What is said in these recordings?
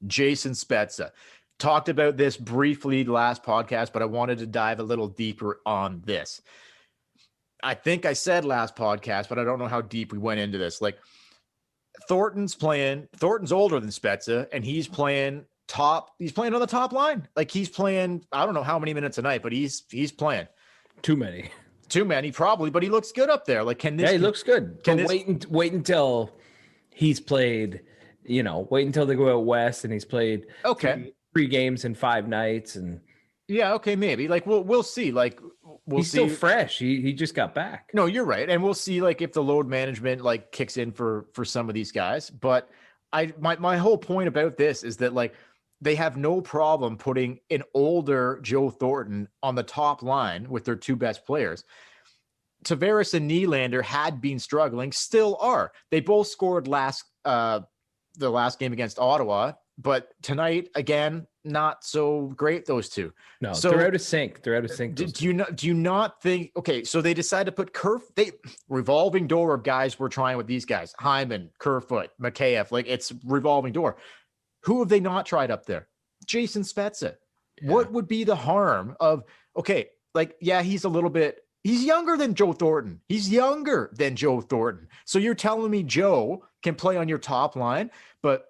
Jason Spezza. Talked about this briefly last podcast, but I wanted to dive a little deeper on this. I think I said last podcast, but I don't know how deep we went into this. Like, Thornton's older than Spezza, and he's playing on the top line. Like, he's playing, I don't know how many minutes a night, but he's playing. Too many probably, but he looks good up there. Like, he looks good. Wait until he's played, wait until they go out west and he's played three games in 5 nights. And yeah, okay, maybe. Like, we'll see. Like, he's still fresh. He just got back. No, you're right. And we'll see, like, if the load management, like, kicks in for some of these guys. But my whole point about this is that, like, they have no problem putting an older Joe Thornton on the top line with their 2 best players. Tavares and Nylander had been struggling, still are. They both scored the last game against Ottawa, but tonight, again, not so great, those two. No, so they're out of sync. Do you not think, okay, so they decide to put revolving door of guys we're trying with these guys, Hyman, Kerfoot, Mikheyev, like, it's revolving door. Who have they not tried up there? Jason Spezza. Yeah. What would be the harm of, okay, like, yeah, he's younger than Joe Thornton. So you're telling me Joe can play on your top line, but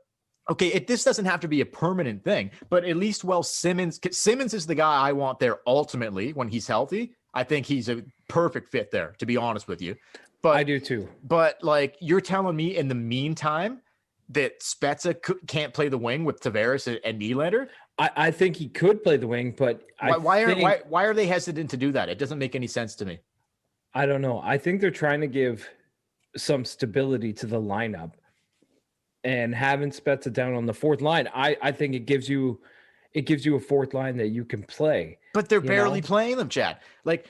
okay, this doesn't have to be a permanent thing, but at least Simmons is the guy I want there ultimately when he's healthy. I think he's a perfect fit there, to be honest with you. But I do too. But, like, you're telling me in the meantime that Spezza can't play the wing with Tavares and Nylander? I think he could play the wing, but why are they hesitant to do that? It doesn't make any sense to me. I don't know. I think they're trying to give some stability to the lineup, and having Spezza down on the 4th line, I think it gives you a 4th line that you can play. But they're barely playing them, Chad. Like,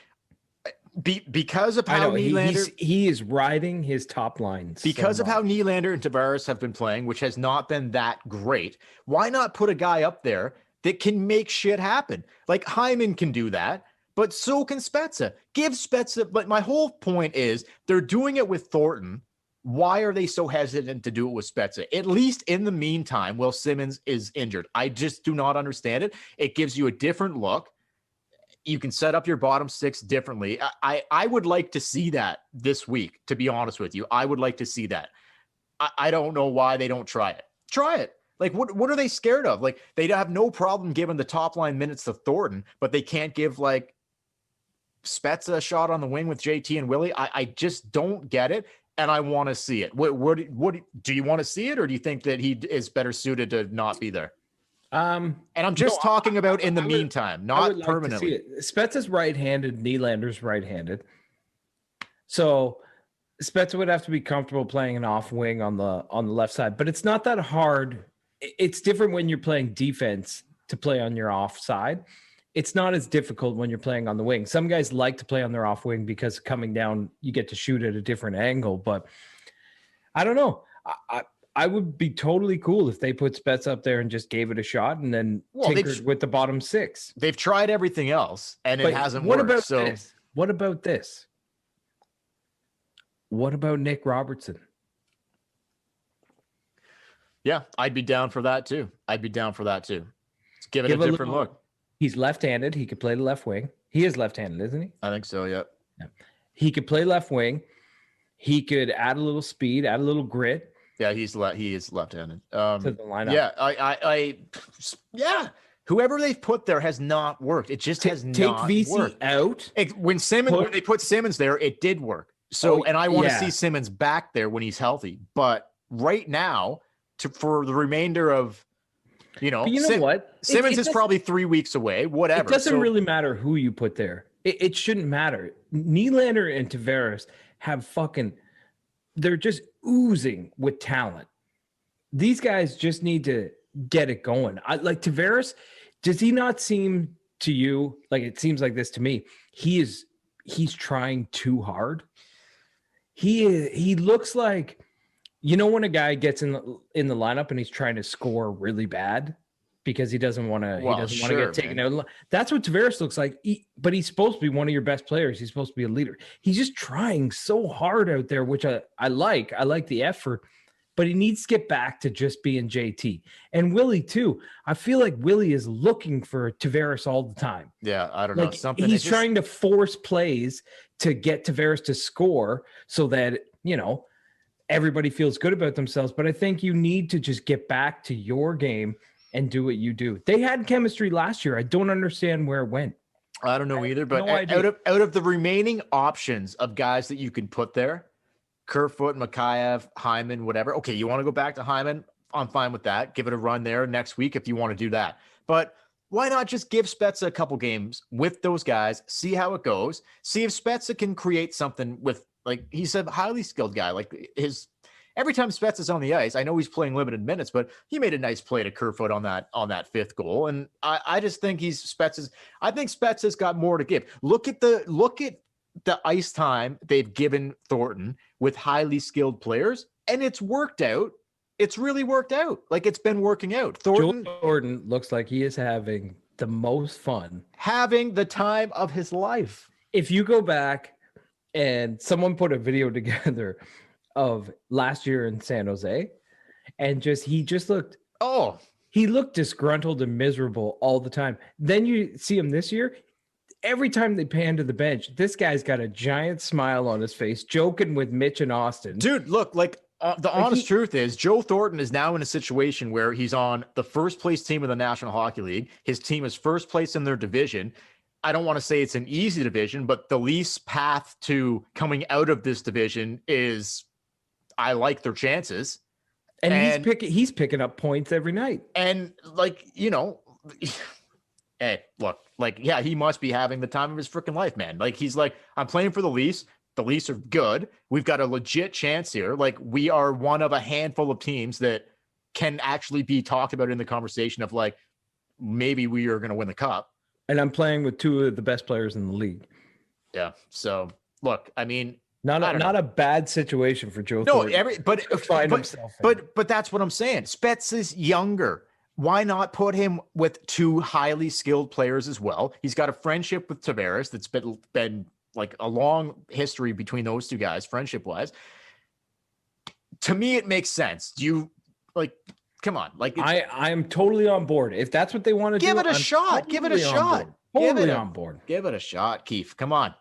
because of how Nylander, he is riding his top lines because of how Nylander and Tavares have been playing, which has not been that great. Why not put a guy up there that can make shit happen? Like, Hyman can do that, but so can Spezza. Give Spezza. But my whole point is they're doing it with Thornton. Why are they so hesitant to do it with Spezza? At least in the meantime, while Simmons is injured. I just do not understand it. It gives you a different look. You can set up your bottom 6 differently. I would like to see that this week, to be honest with you. I would like to see that. I don't know why they don't try it. Try it. Like, what are they scared of? Like, they have no problem giving the top line minutes to Thornton, but they can't give, like, Spezza a shot on the wing with JT and Willie. I just don't get it, and I want to see it. What do you want to see it, or do you think that he is better suited to not be there? And I'm just talking about in the meantime, not permanently. Spezza's right-handed, Nylander's right-handed. So Spezza would have to be comfortable playing an off wing on the left side, but it's not that hard. It's different when you're playing defense to play on your off side. It's not as difficult when you're playing on the wing. Some guys like to play on their off wing because coming down, you get to shoot at a different angle, but I don't know. I would be totally cool if they put Spezza up there and just gave it a shot and then tinkered with the bottom 6. They've tried everything else and it hasn't worked. What about this? What about Nick Robertson? Yeah, I'd be down for that too. Let's give it a different look. He's left-handed. He could play the left wing. He is left-handed, isn't he? I think so, yeah. He could play left wing. He could add a little speed, add a little grit. Yeah, he is left-handed. To the lineup. Yeah, yeah. Whoever they've put there has not worked. It just has not worked. Out. When they put Simmons there, it did work. So, and I want to see Simmons back there when he's healthy. But right now, for the remainder of, what? Simmons is probably 3 weeks away. Whatever. It doesn't really matter who you put there. It shouldn't matter. Nylander and Tavares have they're just oozing with talent. These guys just need to get it going. Like Tavares, does he not seem to you like it seems like this to me? He's trying too hard. He looks like, when a guy gets in the lineup and he's trying to score really bad because he doesn't want to get taken out. That's what Tavares looks like. But he's supposed to be one of your best players. He's supposed to be a leader. He's just trying so hard out there, which I like. I like the effort, but he needs to get back to just being JT. And Willie too. I feel like Willie is looking for Tavares all the time. Yeah, I don't know. Like Something he's trying to force plays to get Tavares to score so that, everybody feels good about themselves. But I think you need to just get back to your game and do what you do. They had chemistry last year. I don't understand where it went. I don't know either, but no idea. out of the remaining options of guys that you can put there, Kerfoot, Mikheyev, Hyman, whatever. Okay, you want to go back to Hyman? I'm fine with that. Give it a run there next week if you want to do that. But why not just give Spezza a couple games with those guys, see how it goes, see if Spezza can create something with, like, he's a highly skilled guy. Like every time Spezza's on the ice, I know he's playing limited minutes, but he made a nice play to Kerfoot on that fifth goal. And I just think I think Spezza's got more to give. Look at the ice time they've given Thornton with highly skilled players, and it's worked out. It's really worked out. Like, it's been working out. Thornton looks like he is having the most fun. Having the time of his life. If you go back and someone put a video together of last year in San Jose, and he looked disgruntled and miserable all the time. Then you see him this year. Every time they pan to the bench, this guy's got a giant smile on his face, joking with Mitch and Austin. Dude, look, the honest truth is Joe Thornton is now in a situation where he's on the first place team of the National Hockey League. His team is first place in their division. I don't want to say it's an easy division, but the least path to coming out of this division is, I like their chances. And he's picking up points every night. And hey, look, yeah, he must be having the time of his freaking life, man. Like, he's like, I'm playing for the Leafs. The Leafs are good. We've got a legit chance here. Like, we are one of a handful of teams that can actually be talked about in the conversation of, like, maybe we are going to win the cup. And I'm playing with two of the best players in the league. Yeah. So look, I mean, not a bad situation for Joe Thornton. But that's what I'm saying. Spetz is younger. Why not put him with two highly skilled players as well? He's got a friendship with Tavares that's been like a long history between those two guys, friendship wise. To me, it makes sense. Do you come on? Like, I'm totally on board. If that's what they want to do, give it a shot. Give it a shot. Totally on board. Give it a shot, Keith. Come on.